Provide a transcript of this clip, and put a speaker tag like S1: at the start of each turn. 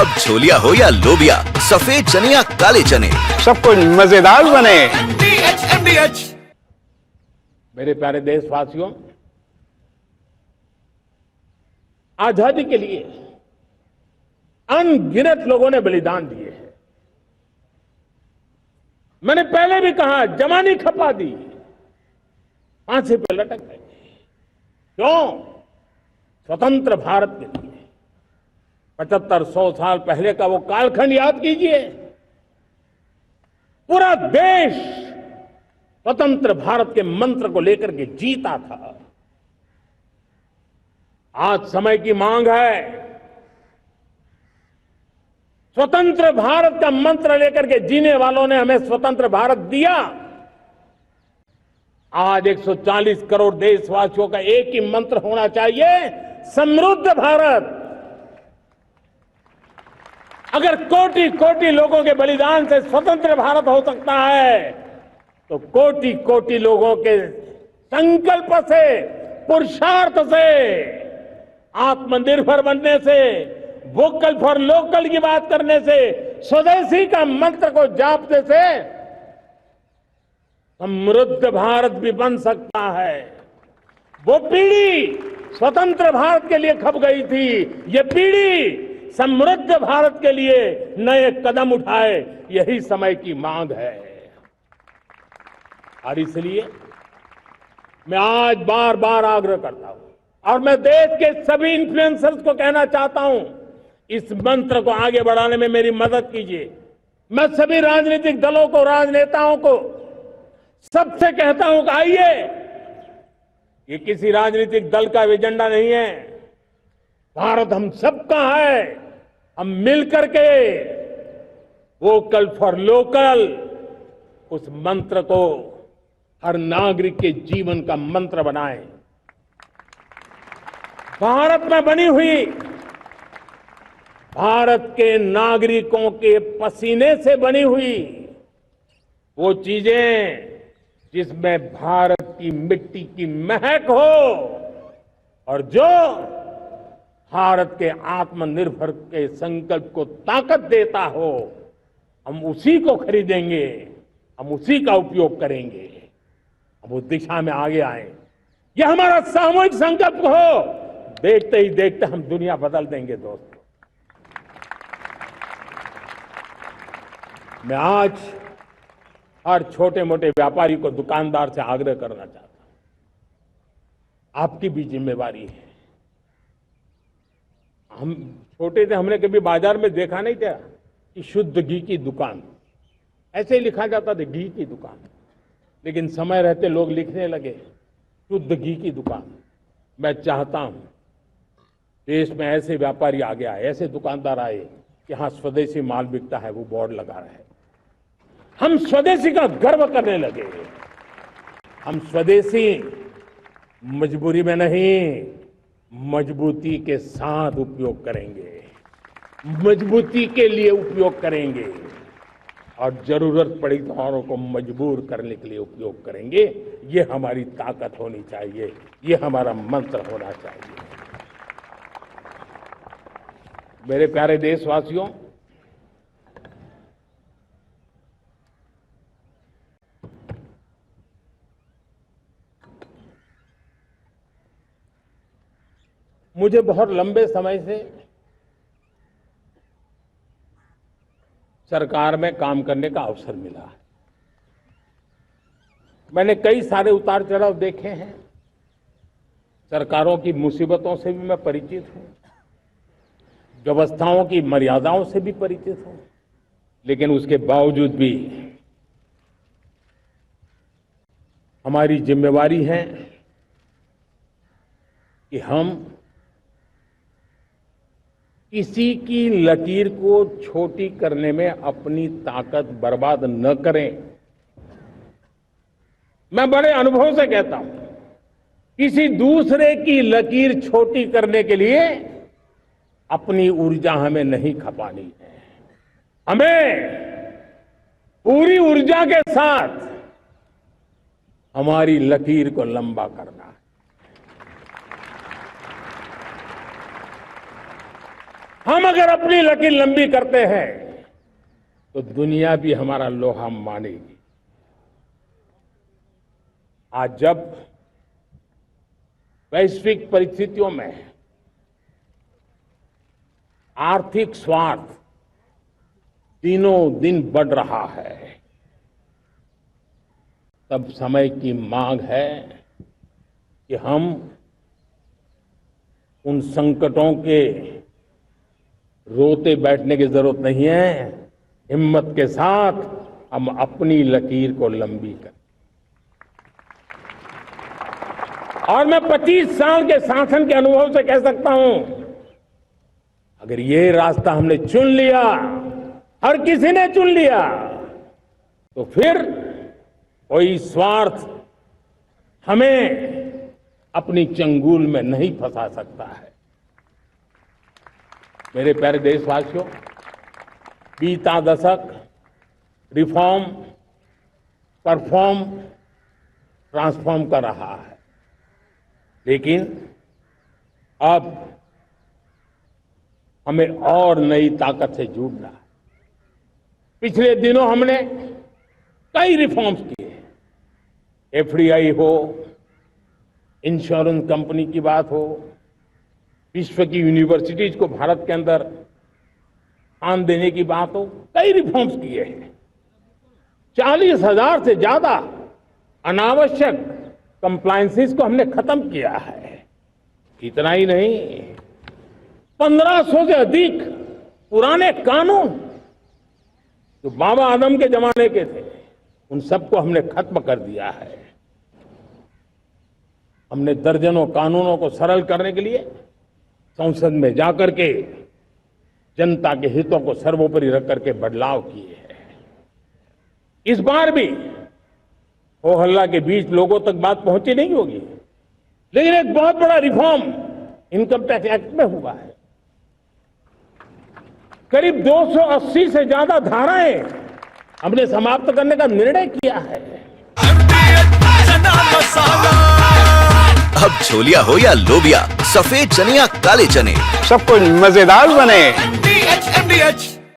S1: अब छोलिया हो या लोबिया, सफेद चने या काले चने,
S2: सब कुछ मजेदार बने।
S3: मेरे प्यारे देशवासियों, आजादी के लिए अनगिनत लोगों ने बलिदान दिए हैं। मैंने पहले भी कहा, जवानी खपा दी, फांसी पे लटक गए। क्यों? स्वतंत्र भारत के लिए। 75-100 साल पहले का वो कालखंड याद कीजिए। पूरा देश स्वतंत्र भारत के मंत्र को लेकर के जीता था। आज समय की मांग है, स्वतंत्र भारत का मंत्र लेकर के जीने वालों ने हमें स्वतंत्र भारत दिया। आज 140 करोड़ देशवासियों का एक ही मंत्र होना चाहिए, समृद्ध भारत। अगर कोटि कोटि लोगों के बलिदान से स्वतंत्र भारत हो सकता है, तो कोटि कोटि लोगों के संकल्प से, पुरुषार्थ से, आत्मनिर्भर बनने से, वोकल फॉर लोकल की बात करने से, स्वदेशी का मंत्र को जापने से समृद्ध भारत भी बन सकता है। वो पीढ़ी स्वतंत्र भारत के लिए खप गई थी, ये पीढ़ी समृद्ध भारत के लिए नए कदम उठाए, यही समय की मांग है। और इसलिए मैं आज बार बार आग्रह करता हूं और मैं देश के सभी इन्फ्लुएंसर्स को कहना चाहता हूं, इस मंत्र को आगे बढ़ाने में मेरी मदद कीजिए। मैं सभी राजनीतिक दलों को, राजनेताओं को, सबसे कहता हूं कि आइए, ये किसी राजनीतिक दल का एजेंडा नहीं है। भारत हम सबका है। हम मिलकर के वोकल फॉर लोकल, उस मंत्र को हर नागरिक के जीवन का मंत्र बनाएं। भारत में बनी हुई, भारत के नागरिकों के पसीने से बनी हुई वो चीजें जिसमें भारत की मिट्टी की महक हो और जो भारत के आत्मनिर्भर के संकल्प को ताकत देता हो, हम उसी को खरीदेंगे, हम उसी का उपयोग करेंगे। हम उस दिशा में आगे आए, यह हमारा सामूहिक संकल्प हो। देखते ही देखते हम दुनिया बदल देंगे। दोस्तों, मैं आज हर छोटे मोटे व्यापारी को, दुकानदार से आग्रह करना चाहता हूं, आपकी भी जिम्मेवारी है। हम छोटे थे, हमने कभी बाजार में देखा नहीं था कि शुद्ध घी की दुकान, ऐसे ही लिखा जाता था घी की दुकान। लेकिन समय रहते लोग लिखने लगे शुद्ध घी की दुकान। मैं चाहता हूं देश में ऐसे व्यापारी आगे आए, ऐसे दुकानदार आए कि हाँ, स्वदेशी माल बिकता है, वो बोर्ड लगा रहे हैं। हम स्वदेशी का गर्व करने लगे। हम स्वदेशी मजबूरी में नहीं, मजबूती के साथ उपयोग करेंगे, मजबूती के लिए उपयोग करेंगे और जरूरत पड़ी तो औरों को मजबूर करने के लिए उपयोग करेंगे। ये हमारी ताकत होनी चाहिए, ये हमारा मंत्र होना चाहिए। मेरे प्यारे देशवासियों, मुझे बहुत लंबे समय से सरकार में काम करने का अवसर मिला है। मैंने कई सारे उतार चढ़ाव देखे हैं। सरकारों की मुसीबतों से भी मैं परिचित हूं, व्यवस्थाओं की मर्यादाओं से भी परिचित हूं। लेकिन उसके बावजूद भी हमारी जिम्मेवारी है कि हम किसी की लकीर को छोटी करने में अपनी ताकत बर्बाद न करें। मैं बड़े अनुभव से कहता हूं, किसी दूसरे की लकीर छोटी करने के लिए अपनी ऊर्जा हमें नहीं खपानी है। हमें पूरी ऊर्जा के साथ हमारी लकीर को लंबा करना है। हम अगर अपनी लकीर लंबी करते हैं तो दुनिया भी हमारा लोहा मानेगी। आज जब वैश्विक परिस्थितियों में आर्थिक स्वार्थ दिनों दिन बढ़ रहा है, तब समय की मांग है कि हम उन संकटों के रोते बैठने की जरूरत नहीं है, हिम्मत के साथ हम अपनी लकीर को लंबी करें। और मैं 25 साल के शासन के अनुभव से कह सकता हूं, अगर ये रास्ता हमने चुन लिया, हर किसी ने चुन लिया, तो फिर कोई स्वार्थ हमें अपनी चंगुल में नहीं फंसा सकता है। मेरे प्यारे देशवासियों, बीता दशक रिफॉर्म, परफॉर्म, ट्रांसफॉर्म कर रहा है, लेकिन अब हमें और नई ताकत से जुड़ना है। पिछले दिनों हमने कई रिफॉर्म्स किए, एफडीआई हो, इंश्योरेंस कंपनी की बात हो, विश्व की यूनिवर्सिटीज को भारत के अंदर स्थान देने की बात हो, कई रिफॉर्म्स किए हैं। 40,000 से ज्यादा अनावश्यक कंप्लायंसेस को हमने खत्म किया है। इतना ही नहीं, 1500 से अधिक पुराने कानून जो बाबा आदम के जमाने के थे, उन सबको हमने खत्म कर दिया है। हमने दर्जनों कानूनों को सरल करने के लिए संसद में जाकर के जनता के हितों को सर्वोपरि रख करके बदलाव किए हैं। इस बार भी हो हल्ला के बीच लोगों तक बात पहुंची नहीं होगी, लेकिन एक बहुत बड़ा रिफॉर्म इनकम टैक्स एक्ट में हुआ है। करीब 280 से ज्यादा धाराएं हमने समाप्त करने का निर्णय किया है।
S1: अब छोलिया हो या लोबिया, सफेद चने या काले चने,
S2: सबको मजेदार बने।
S1: MDH